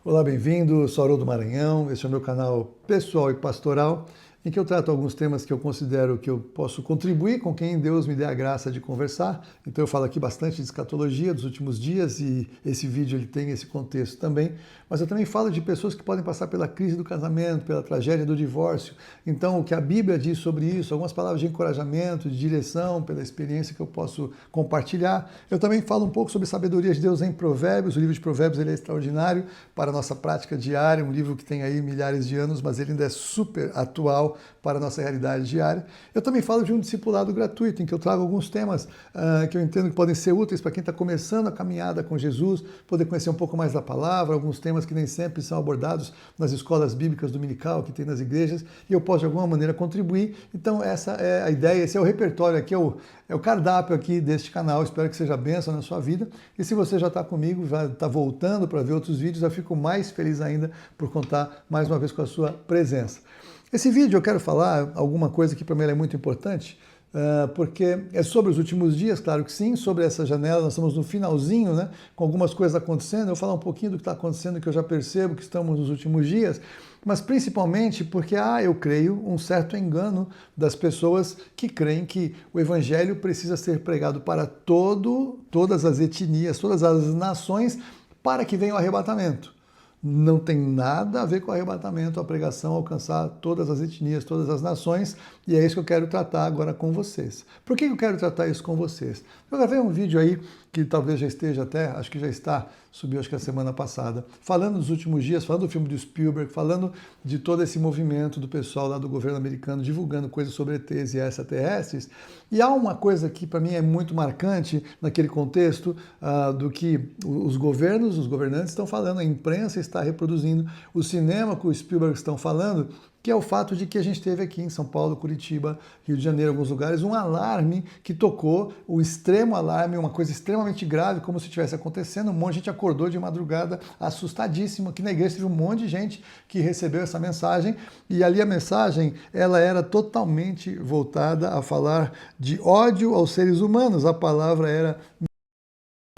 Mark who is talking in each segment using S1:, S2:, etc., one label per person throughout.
S1: Olá, bem-vindo, sou Haroldo Maranhão, esse é o meu canal pessoal e pastoral, em que eu trato alguns temas que eu considero que eu posso contribuir com quem Deus me dê a graça de conversar. Então eu falo aqui bastante de escatologia dos últimos dias e esse vídeo ele tem esse contexto também, mas eu também falo de pessoas que podem passar pela crise do casamento, pela tragédia do divórcio. Então o que a Bíblia diz sobre isso, algumas palavras de encorajamento, de direção, pela experiência que eu posso compartilhar. Eu também falo um pouco sobre sabedoria de Deus em Provérbios. O livro de Provérbios ele é extraordinário para a nossa prática diária, um livro que tem aí milhares de anos, mas ele ainda é super atual para a nossa realidade diária. Eu também falo de um discipulado gratuito, em que eu trago alguns temas que eu entendo que podem ser úteis para quem está começando a caminhada com Jesus, poder conhecer um pouco mais da palavra, alguns temas que nem sempre são abordados nas escolas bíblicas dominical que tem nas igrejas, e eu posso de alguma maneira contribuir. Então essa é a ideia, esse é o repertório aqui, é o cardápio aqui deste canal. Espero que seja bênção na sua vida. E se você já está comigo, já está voltando para ver outros vídeos, eu fico mais feliz ainda por contar mais uma vez com a sua presença. Esse vídeo eu quero falar alguma coisa que para mim é muito importante, porque é sobre os últimos dias, claro que sim, sobre essa janela, nós estamos no finalzinho, né, com algumas coisas acontecendo. Eu vou falar um pouquinho do que está acontecendo, que eu já percebo que estamos nos últimos dias, mas principalmente porque há, eu creio, um certo engano das pessoas que creem que o evangelho precisa ser pregado para todas as etnias, todas as nações, para que venha o arrebatamento. Não tem nada a ver com o arrebatamento, a pregação alcançar todas as etnias, todas as nações, e é isso que eu quero tratar agora com vocês. Por que eu quero tratar isso com vocês? Eu gravei um vídeo aí, que talvez já esteja até, acho que já está, subiu acho que a semana passada, falando dos últimos dias, falando do filme do Spielberg, falando de todo esse movimento do pessoal lá do governo americano, divulgando coisas sobre ETs e extraterrestres. E há uma coisa que para mim é muito marcante naquele contexto do que os governos, os governantes estão falando, a imprensa está reproduzindo, o cinema com o Spielberg estão falando, que é o fato de que a gente teve aqui em São Paulo, Curitiba, Rio de Janeiro, alguns lugares, um alarme que tocou, o extremo alarme, uma coisa extremamente grave, como se estivesse acontecendo. Um monte de gente acordou de madrugada assustadíssimo. Aqui na igreja teve um monte de gente que recebeu essa mensagem, e ali a mensagem ela era totalmente voltada a falar de ódio aos seres humanos. A palavra era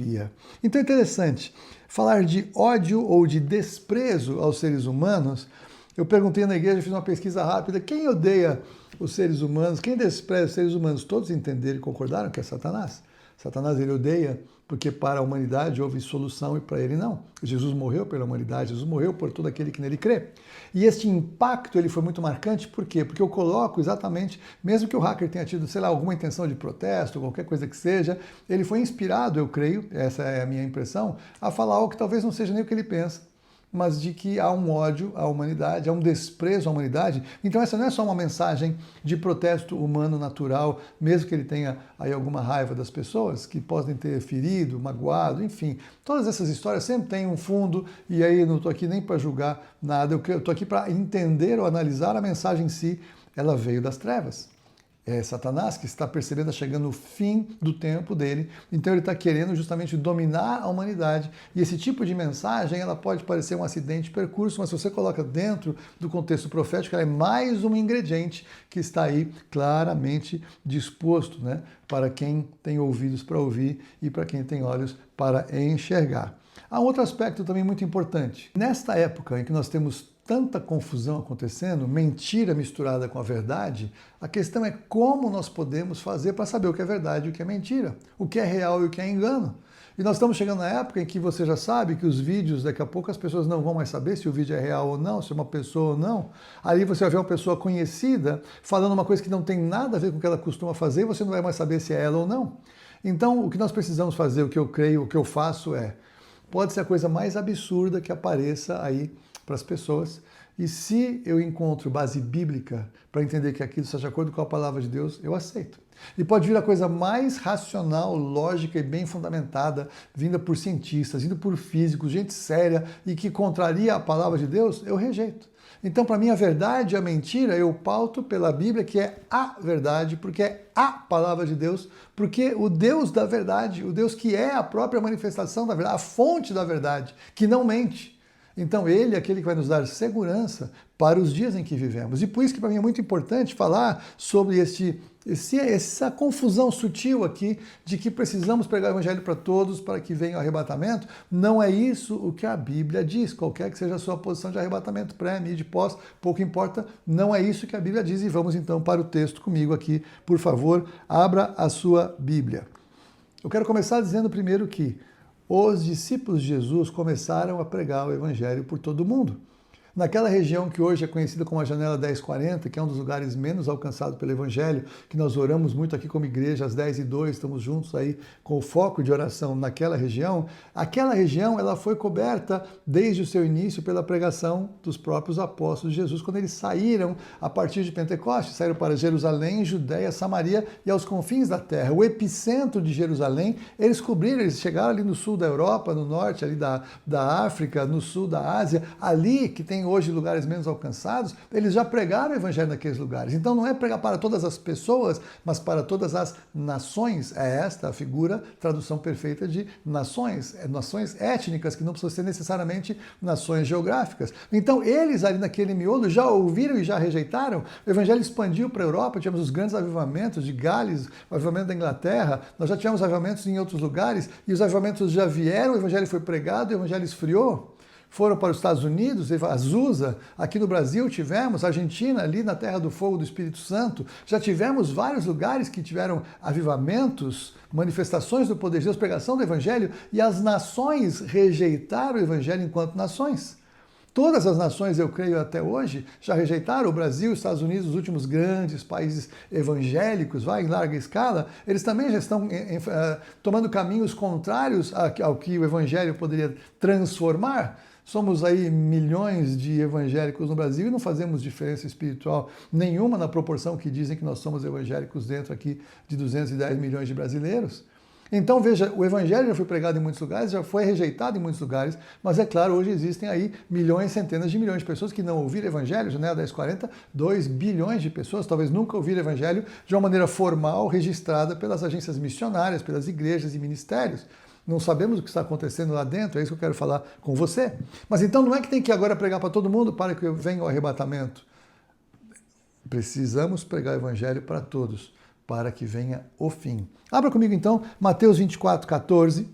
S1: misoginia. Então é interessante, falar de ódio ou de desprezo aos seres humanos. Eu perguntei na igreja, fiz uma pesquisa rápida, quem odeia os seres humanos, quem despreza os seres humanos? Todos entenderam e concordaram que é Satanás. Satanás ele odeia porque para a humanidade houve solução e para ele não. Jesus morreu pela humanidade, Jesus morreu por todo aquele que nele crê. E este impacto ele foi muito marcante, por quê? Porque eu coloco exatamente, mesmo que o hacker tenha tido, sei lá, alguma intenção de protesto, qualquer coisa que seja, ele foi inspirado, eu creio, essa é a minha impressão, a falar algo que talvez não seja nem o que ele pensa, mas de que há um ódio à humanidade, há um desprezo à humanidade. Então essa não é só uma mensagem de protesto humano natural, mesmo que ele tenha aí alguma raiva das pessoas, que podem ter ferido, magoado, enfim. Todas essas histórias sempre têm um fundo, e aí eu não estou aqui nem para julgar nada, eu estou aqui para entender ou analisar a mensagem em si. Ela veio das trevas. É Satanás que está percebendo, chegando o fim do tempo dele, então ele está querendo justamente dominar a humanidade. E esse tipo de mensagem, ela pode parecer um acidente de percurso, mas se você coloca dentro do contexto profético, ela é mais um ingrediente que está aí claramente disposto, né, para quem tem ouvidos para ouvir e para quem tem olhos para enxergar. Há outro aspecto também muito importante. Nesta época em que nós temos tanta confusão acontecendo, mentira misturada com a verdade, a questão é como nós podemos fazer para saber o que é verdade e o que é mentira, o que é real e o que é engano. E nós estamos chegando na época em que você já sabe que os vídeos, daqui a pouco as pessoas não vão mais saber se o vídeo é real ou não, se é uma pessoa ou não. Ali você vai ver uma pessoa conhecida falando uma coisa que não tem nada a ver com o que ela costuma fazer, e você não vai mais saber se é ela ou não. Então, o que nós precisamos fazer, o que eu creio, o que eu faço pode ser a coisa mais absurda que apareça aí para as pessoas, e se eu encontro base bíblica para entender que aquilo está de acordo com a palavra de Deus, eu aceito. E pode vir a coisa mais racional, lógica e bem fundamentada, vinda por cientistas, vinda por físicos, gente séria e que contraria a palavra de Deus, eu rejeito. Então, para mim, a verdade e a mentira eu pauto pela Bíblia, que é a verdade, porque é a palavra de Deus, porque o Deus da verdade, o Deus que é a própria manifestação da verdade, a fonte da verdade, que não mente. Então ele é aquele que vai nos dar segurança para os dias em que vivemos. E por isso que para mim é muito importante falar sobre este essa confusão sutil aqui de que precisamos pregar o evangelho para todos para que venha o arrebatamento, não é isso o que a Bíblia diz, qualquer que seja a sua posição de arrebatamento, pré, mid, pós, pouco importa, não é isso que a Bíblia diz. E vamos então para o texto comigo aqui, por favor, abra a sua Bíblia. Eu quero começar dizendo primeiro que os discípulos de Jesus começaram a pregar o evangelho por todo o mundo. Naquela região que hoje é conhecida como a Janela 1040, que é um dos lugares menos alcançados pelo Evangelho, que nós oramos muito aqui como igreja, às 10h02, estamos juntos aí com o foco de oração naquela região, aquela região ela foi coberta desde o seu início pela pregação dos próprios apóstolos de Jesus, quando eles saíram a partir de Pentecostes, saíram para Jerusalém, Judéia, Samaria e aos confins da terra. O epicentro de Jerusalém, eles cobriram, eles chegaram ali no sul da Europa, no norte ali da África, no sul da Ásia, ali que tem hoje lugares menos alcançados, eles já pregaram o evangelho naqueles lugares. Então não é pregar para todas as pessoas, mas para todas as nações. É esta a figura, tradução perfeita de nações, nações étnicas, que não precisam ser necessariamente nações geográficas. Então eles ali naquele miolo já ouviram e já rejeitaram, o evangelho expandiu para a Europa, tivemos os grandes avivamentos de Gales, o avivamento da Inglaterra, nós já tivemos avivamentos em outros lugares, e os avivamentos já vieram, o evangelho foi pregado, o evangelho esfriou. Foram para os Estados Unidos, Azusa, aqui no Brasil tivemos, Argentina, ali na Terra do Fogo do Espírito Santo, já tivemos vários lugares que tiveram avivamentos, manifestações do poder de Deus, pregação do Evangelho, e as nações rejeitaram o Evangelho enquanto nações. Todas as nações, eu creio até hoje, já rejeitaram. O Brasil e os Estados Unidos, os últimos grandes países evangélicos, em larga escala, eles também já estão tomando caminhos contrários ao que o Evangelho poderia transformar. Somos aí milhões de evangélicos no Brasil e não fazemos diferença espiritual nenhuma na proporção que dizem que nós somos evangélicos dentro aqui de 210 milhões de brasileiros. Então, veja, o evangelho já foi pregado em muitos lugares, já foi rejeitado em muitos lugares, mas é claro, hoje existem aí milhões, centenas de milhões de pessoas que não ouviram evangelho, Janela 1040, 2 bilhões de pessoas, talvez nunca ouviram evangelho de uma maneira formal, registrada pelas agências missionárias, pelas igrejas e ministérios. Não sabemos o que está acontecendo lá dentro, é isso que eu quero falar com você. Mas então não é que tem que agora pregar para todo mundo para que venha o arrebatamento. Precisamos pregar o evangelho para todos, para que venha o fim. Abra comigo então, Mateus 24:14,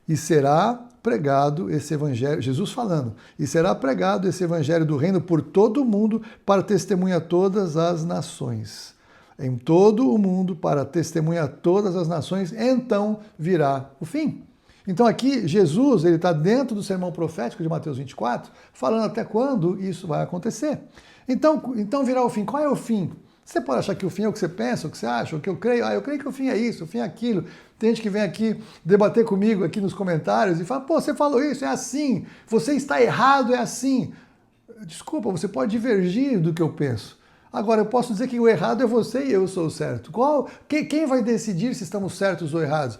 S1: e será pregado esse evangelho, Jesus falando, e será pregado esse evangelho do reino por todo o mundo para testemunhar todas as nações. Em todo o mundo para testemunhar todas as nações, então virá o fim. Então aqui Jesus ele está dentro do sermão profético de Mateus 24, falando até quando isso vai acontecer. Então virá o fim. Qual é o fim? Você pode achar que o fim é o que você pensa, o que você acha, o que eu creio. Eu creio que o fim é isso, o fim é aquilo. Tem gente que vem aqui debater comigo aqui nos comentários e fala, você falou isso, é assim. Você está errado, é assim. Desculpa, você pode divergir do que eu penso. Agora, eu posso dizer que o errado é você e eu sou o certo. Quem vai decidir se estamos certos ou errados?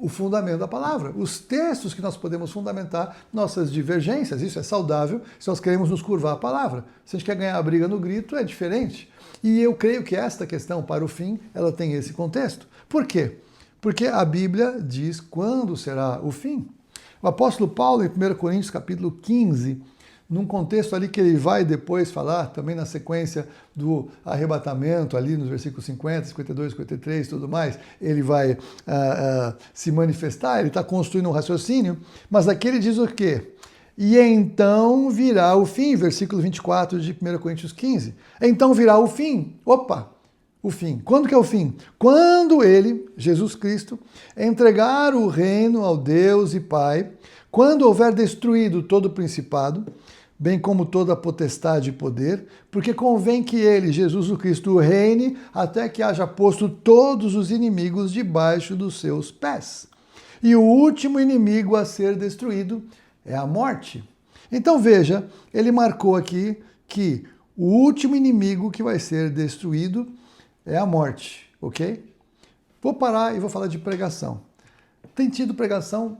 S1: O fundamento da palavra, os textos que nós podemos fundamentar nossas divergências. Isso é saudável se nós queremos nos curvar à palavra. Se a gente quer ganhar a briga no grito, é diferente. E eu creio que esta questão, para o fim, ela tem esse contexto. Por quê? Porque a Bíblia diz quando será o fim. O apóstolo Paulo, em 1 Coríntios, capítulo 15, num contexto ali que ele vai depois falar, também na sequência do arrebatamento, ali nos versículos 50, 52, 53 e tudo mais, ele vai se manifestar, ele está construindo um raciocínio, mas aqui ele diz o quê? E então virá o fim, versículo 24 de 1 Coríntios 15. Então virá o fim. Opa! O fim. Quando que é o fim? Quando ele, Jesus Cristo, entregar o reino ao Deus e Pai, quando houver destruído todo o principado, bem como toda a potestade e poder, porque convém que ele, Jesus o Cristo, reine até que haja posto todos os inimigos debaixo dos seus pés. E o último inimigo a ser destruído é a morte. Então veja, ele marcou aqui que o último inimigo que vai ser destruído é a morte, ok? Vou parar e vou falar de pregação. Tem tido pregação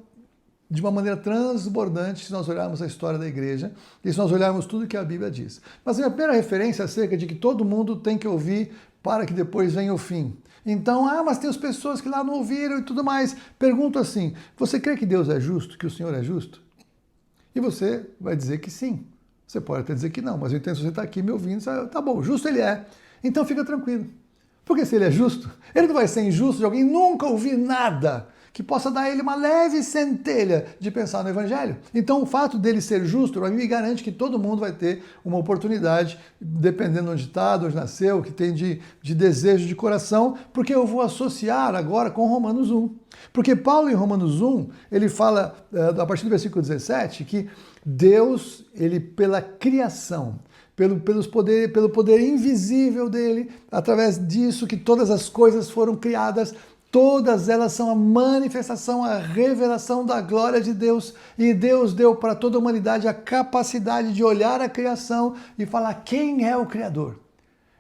S1: de uma maneira transbordante se nós olharmos a história da igreja e se nós olharmos tudo que a Bíblia diz. Mas a minha primeira referência é acerca de que todo mundo tem que ouvir para que depois venha o fim. Então, mas tem as pessoas que lá não ouviram e tudo mais. Pergunto assim, você crê que Deus é justo, que o Senhor é justo? E você vai dizer que sim. Você pode até dizer que não, mas eu entendo que você está aqui me ouvindo, tá bom, justo ele é. Então fica tranquilo. Porque se ele é justo, ele não vai ser injusto de alguém nunca ouvir nada que possa dar a ele uma leve centelha de pensar no Evangelho. Então o fato dele ser justo, para mim, me garante que todo mundo vai ter uma oportunidade, dependendo de onde está, de onde nasceu, o que tem de desejo de coração, porque eu vou associar agora com Romanos 1. Porque Paulo, em Romanos 1, ele fala, a partir do versículo 17, que Deus, ele pela criação, pelo poder invisível dele, através disso que todas as coisas foram criadas, todas elas são a manifestação, a revelação da glória de Deus. E Deus deu para toda a humanidade a capacidade de olhar a criação e falar quem é o Criador.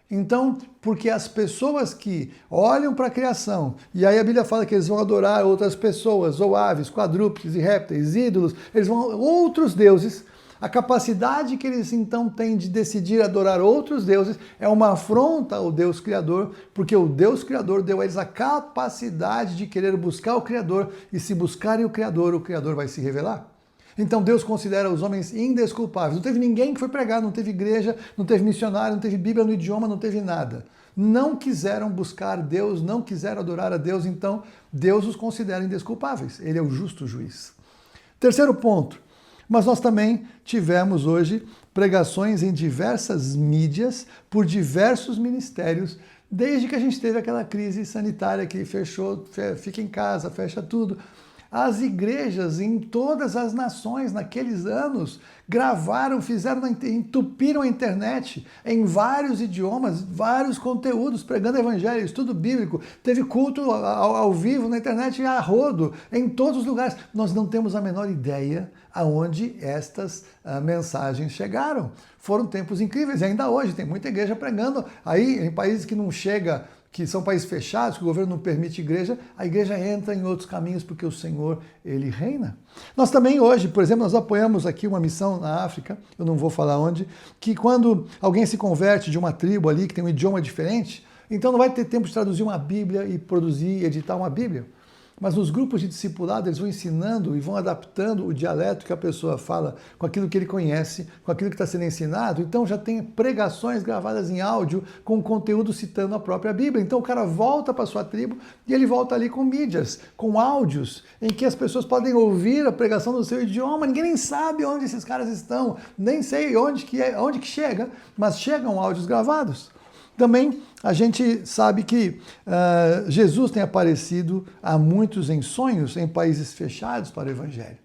S1: Então, porque as pessoas que olham para a criação, e aí a Bíblia fala que eles vão adorar outras pessoas, ou aves, quadrúpedes e répteis, ídolos, eles vão outros deuses. A capacidade que eles então têm de decidir adorar outros deuses é uma afronta ao Deus Criador, porque o Deus Criador deu a eles a capacidade de querer buscar o Criador, e se buscarem o Criador vai se revelar. Então Deus considera os homens indesculpáveis. Não teve ninguém que foi pregar, não teve igreja, não teve missionário, não teve Bíblia no idioma, não teve nada. Não quiseram buscar Deus, não quiseram adorar a Deus, então Deus os considera indesculpáveis. Ele é o justo juiz. Terceiro ponto. Mas nós também tivemos hoje pregações em diversas mídias, por diversos ministérios, desde que a gente teve aquela crise sanitária que fechou, fica em casa, fecha tudo. As igrejas em todas as nações naqueles anos gravaram, entupiram a internet em vários idiomas, vários conteúdos, pregando evangelho, estudo bíblico, teve culto ao vivo na internet a rodo, em todos os lugares. Nós não temos a menor ideia aonde estas mensagens chegaram. Foram tempos incríveis e ainda hoje tem muita igreja pregando aí em países que não chega, que são países fechados, que o governo não permite igreja, a igreja entra em outros caminhos porque o Senhor, ele reina. Nós também hoje, por exemplo, nós apoiamos aqui uma missão na África, eu não vou falar onde, que quando alguém se converte de uma tribo ali, que tem um idioma diferente, então não vai ter tempo de traduzir uma Bíblia e produzir, editar uma Bíblia. Mas nos grupos de discipulado eles vão ensinando e vão adaptando o dialeto que a pessoa fala com aquilo que ele conhece, com aquilo que está sendo ensinado. Então já tem pregações gravadas em áudio com conteúdo citando a própria Bíblia. Então o cara volta para a sua tribo e ele volta ali com mídias, com áudios, em que as pessoas podem ouvir a pregação no seu idioma. Ninguém nem sabe onde esses caras estão, nem sei onde que chega, mas chegam áudios gravados. Também a gente sabe que Jesus tem aparecido a muitos em sonhos em países fechados para o Evangelho.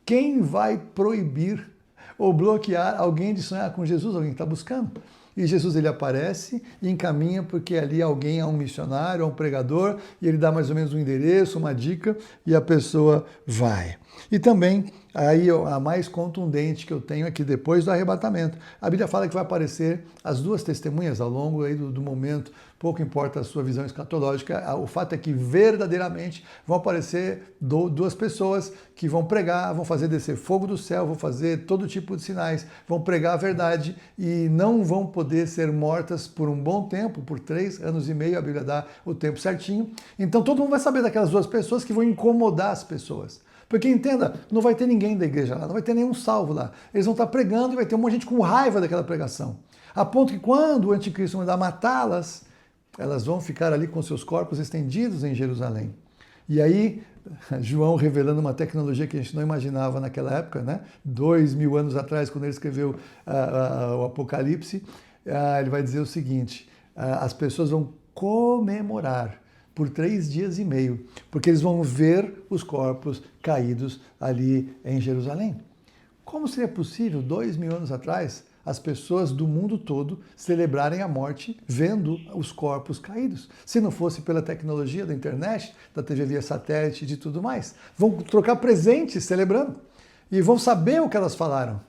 S1: Quem vai proibir ou bloquear alguém de sonhar com Jesus, alguém que está buscando? E Jesus ele aparece e encaminha porque ali alguém é um missionário, é um pregador, e ele dá mais ou menos um endereço, uma dica, e a pessoa vai. E também, aí a mais contundente que eu tenho aqui, depois do arrebatamento, a Bíblia fala que vai aparecer as duas testemunhas ao longo aí do momento, pouco importa a sua visão escatológica, o fato é que verdadeiramente vão aparecer duas pessoas que vão pregar, vão fazer descer fogo do céu, vão fazer todo tipo de sinais, vão pregar a verdade e não vão poder ser mortas por um bom tempo, por 3 anos e meio, a Bíblia dá o tempo certinho. Então todo mundo vai saber daquelas duas pessoas que vão incomodar as pessoas. Porque entenda, não vai ter ninguém da igreja lá, não vai ter nenhum salvo lá. Eles vão estar pregando e vai ter um monte de gente com raiva daquela pregação. A ponto que quando o anticristo mandar matá-las, elas vão ficar ali com seus corpos estendidos em Jerusalém. E aí, João revelando uma tecnologia que a gente não imaginava naquela época, né? 2000 anos atrás, quando ele escreveu o Apocalipse, ele vai dizer o seguinte, as pessoas vão comemorar por 3 dias e meio, porque eles vão ver os corpos caídos ali em Jerusalém. Como seria possível, 2000 anos atrás, as pessoas do mundo todo celebrarem a morte vendo os corpos caídos? Se não fosse pela tecnologia da internet, da TV via satélite e de tudo mais. Vão trocar presentes celebrando e vão saber o que elas falaram.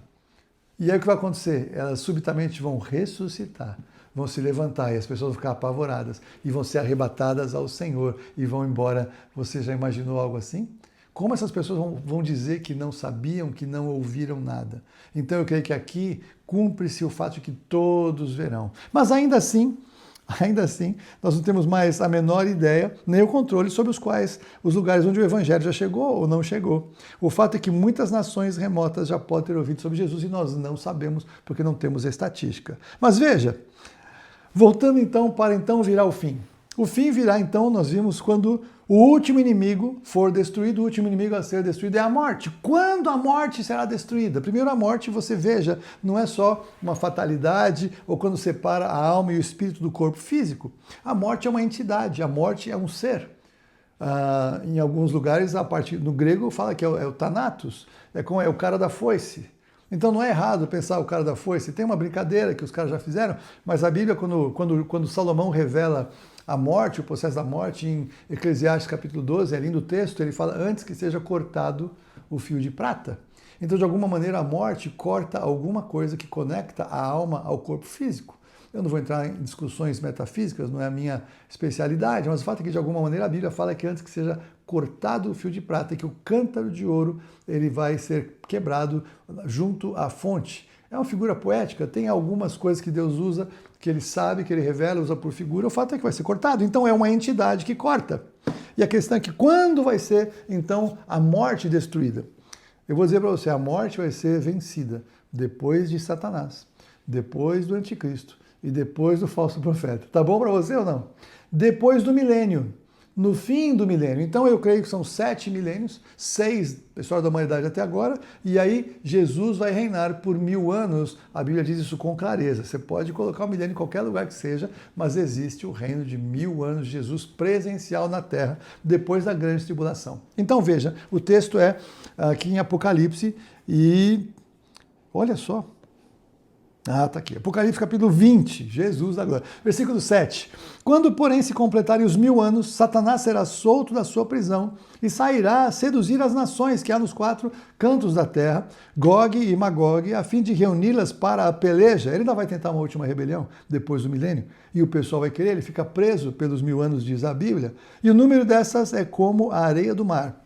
S1: E aí o que vai acontecer? Elas subitamente vão ressuscitar, vão se levantar e as pessoas vão ficar apavoradas e vão ser arrebatadas ao Senhor e vão embora. Você já imaginou algo assim? Como essas pessoas vão dizer que não sabiam, que não ouviram nada? Então eu creio que aqui cumpre-se o fato de que todos verão. Mas ainda assim, nós não temos mais a menor ideia, nem o controle sobre os lugares onde o Evangelho já chegou ou não chegou. O fato é que muitas nações remotas já podem ter ouvido sobre Jesus e nós não sabemos porque não temos estatística. Mas veja, voltando então para então virar o fim. O fim virá, então, nós vimos, quando o último inimigo for destruído. O último inimigo a ser destruído é a morte. Quando a morte será destruída? Primeiro, a morte, você veja, não é só uma fatalidade ou quando separa a alma e o espírito do corpo físico. A morte é uma entidade, a morte é um ser. Em alguns lugares, a parte no grego fala que é o Thanatos, é o cara da foice. Então não é errado pensar o cara da foice. Tem uma brincadeira que os caras já fizeram, mas a Bíblia, quando Salomão revela a morte, o processo da morte, em Eclesiastes capítulo 12, é lindo o texto, ele fala antes que seja cortado o fio de prata. Então, de alguma maneira, a morte corta alguma coisa que conecta a alma ao corpo físico. Eu não vou entrar em discussões metafísicas, não é a minha especialidade, mas o fato é que, de alguma maneira, a Bíblia fala que antes que seja cortado o fio de prata, que o cântaro de ouro ele vai ser quebrado junto à fonte. É uma figura poética, tem algumas coisas que Deus usa, que ele sabe, que ele revela, usa por figura, o fato é que vai ser cortado. Então é uma entidade que corta. E a questão é que quando vai ser, então, a morte destruída? Eu vou dizer para você, a morte vai ser vencida depois de Satanás, depois do anticristo e depois do falso profeta. Tá bom para você ou não? Depois do milênio, no fim do milênio. Então eu creio que são 7 milênios, 6 da história da humanidade até agora, e aí Jesus vai reinar por 1000 anos. A Bíblia diz isso com clareza. Você pode colocar o milênio em qualquer lugar que seja, mas existe o reino de 1000 anos de Jesus presencial na terra, depois da grande tribulação. Então veja, o texto é aqui em Apocalipse e olha só. Tá aqui. Apocalipse capítulo 20, Jesus agora. Versículo 7. Quando, porém, se completarem os 1000 anos, Satanás será solto da sua prisão e sairá a seduzir as nações que há nos 4 cantos da terra, Gog e Magog, a fim de reuni-las para a peleja. Ele ainda vai tentar uma última rebelião depois do milênio, e o pessoal vai querer, ele fica preso pelos 1000 anos, diz a Bíblia, e o número dessas é como a areia do mar.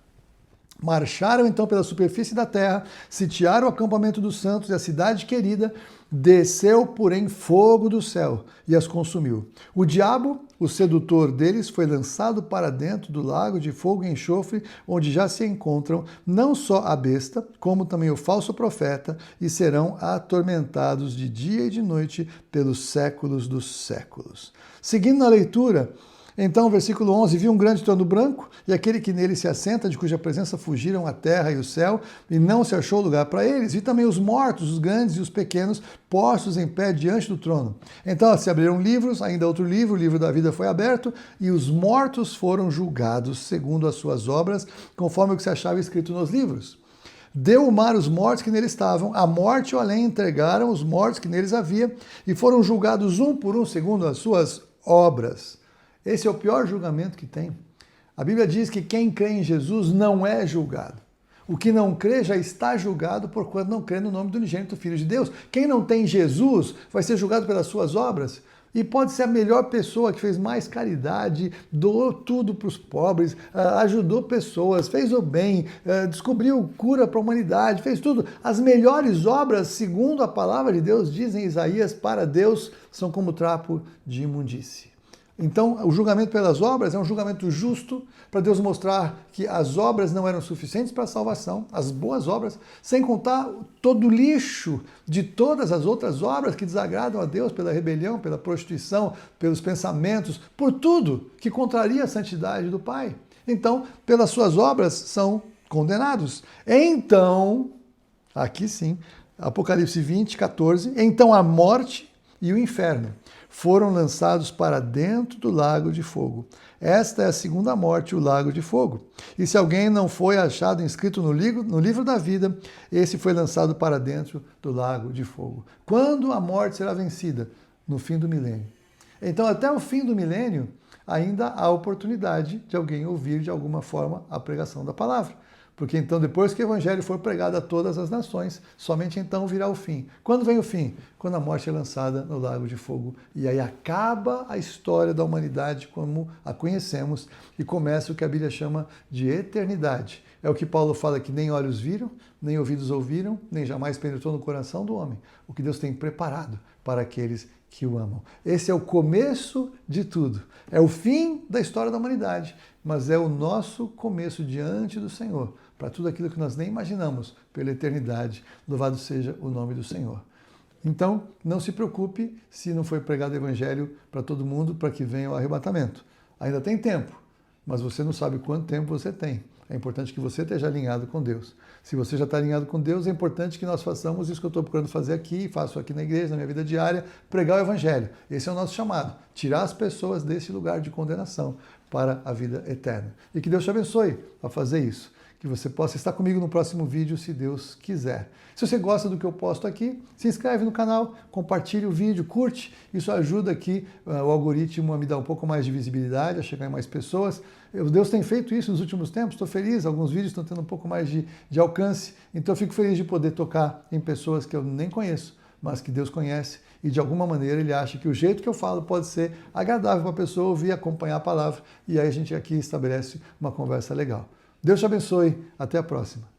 S1: Marcharam então pela superfície da terra, sitiaram o acampamento dos santos e a cidade querida, desceu, porém, fogo do céu e as consumiu. O diabo, o sedutor deles, foi lançado para dentro do lago de fogo e enxofre, onde já se encontram não só a besta, como também o falso profeta, e serão atormentados de dia e de noite pelos séculos dos séculos. Seguindo na leitura, então, versículo 11, viu um grande trono branco, e aquele que nele se assenta, de cuja presença fugiram a terra e o céu, e não se achou lugar para eles. Vi também os mortos, os grandes e os pequenos, postos em pé diante do trono. Então se abriram livros, ainda outro livro, o livro da vida foi aberto, e os mortos foram julgados segundo as suas obras, conforme o que se achava escrito nos livros. Deu o mar os mortos que nele estavam, a morte e o além entregaram os mortos que neles havia, e foram julgados um por um segundo as suas obras. Esse é o pior julgamento que tem. A Bíblia diz que quem crê em Jesus não é julgado. O que não crê já está julgado porquanto não crê no nome do unigênito Filho de Deus. Quem não tem Jesus vai ser julgado pelas suas obras. E pode ser a melhor pessoa que fez mais caridade, doou tudo para os pobres, ajudou pessoas, fez o bem, descobriu cura para a humanidade, fez tudo. As melhores obras, segundo a palavra de Deus, dizem Isaías, para Deus são como trapo de imundície. Então, o julgamento pelas obras é um julgamento justo para Deus mostrar que as obras não eram suficientes para a salvação, as boas obras, sem contar todo o lixo de todas as outras obras que desagradam a Deus pela rebelião, pela prostituição, pelos pensamentos, por tudo que contraria a santidade do Pai. Então, pelas suas obras são condenados. Então, aqui sim, Apocalipse 20, 14, então a morte e o inferno foram lançados para dentro do lago de fogo. Esta é a segunda morte, o lago de fogo. E se alguém não foi achado inscrito no livro da vida, esse foi lançado para dentro do lago de fogo. Quando a morte será vencida? No fim do milênio. Então, até o fim do milênio, ainda há oportunidade de alguém ouvir de alguma forma a pregação da palavra. Porque então, depois que o evangelho for pregado a todas as nações, somente então virá o fim. Quando vem o fim? Quando a morte é lançada no lago de fogo. E aí acaba a história da humanidade como a conhecemos e começa o que a Bíblia chama de eternidade. É o que Paulo fala que nem olhos viram, nem ouvidos ouviram, nem jamais penetrou no coração do homem. O que Deus tem preparado para aqueles que o amam. Esse é o começo de tudo. É o fim da história da humanidade, mas é o nosso começo diante do Senhor, para tudo aquilo que nós nem imaginamos pela eternidade. Louvado seja o nome do Senhor. Então, não se preocupe se não foi pregado o evangelho para todo mundo, para que venha o arrebatamento. Ainda tem tempo, mas você não sabe quanto tempo você tem. É importante que você esteja alinhado com Deus. Se você já está alinhado com Deus, é importante que nós façamos isso que eu estou procurando fazer aqui, faço aqui na igreja, na minha vida diária, pregar o Evangelho. Esse é o nosso chamado, tirar as pessoas desse lugar de condenação para a vida eterna. E que Deus te abençoe a fazer isso. Que você possa estar comigo no próximo vídeo, se Deus quiser. Se você gosta do que eu posto aqui, se inscreve no canal, compartilhe o vídeo, curte. Isso ajuda aqui o algoritmo a me dar um pouco mais de visibilidade, a chegar em mais pessoas. Deus tem feito isso nos últimos tempos, estou feliz. Alguns vídeos estão tendo um pouco mais de alcance. Então eu fico feliz de poder tocar em pessoas que eu nem conheço, mas que Deus conhece. E de alguma maneira ele acha que o jeito que eu falo pode ser agradável para a pessoa ouvir, acompanhar a palavra. E aí a gente aqui estabelece uma conversa legal. Deus te abençoe. Até a próxima.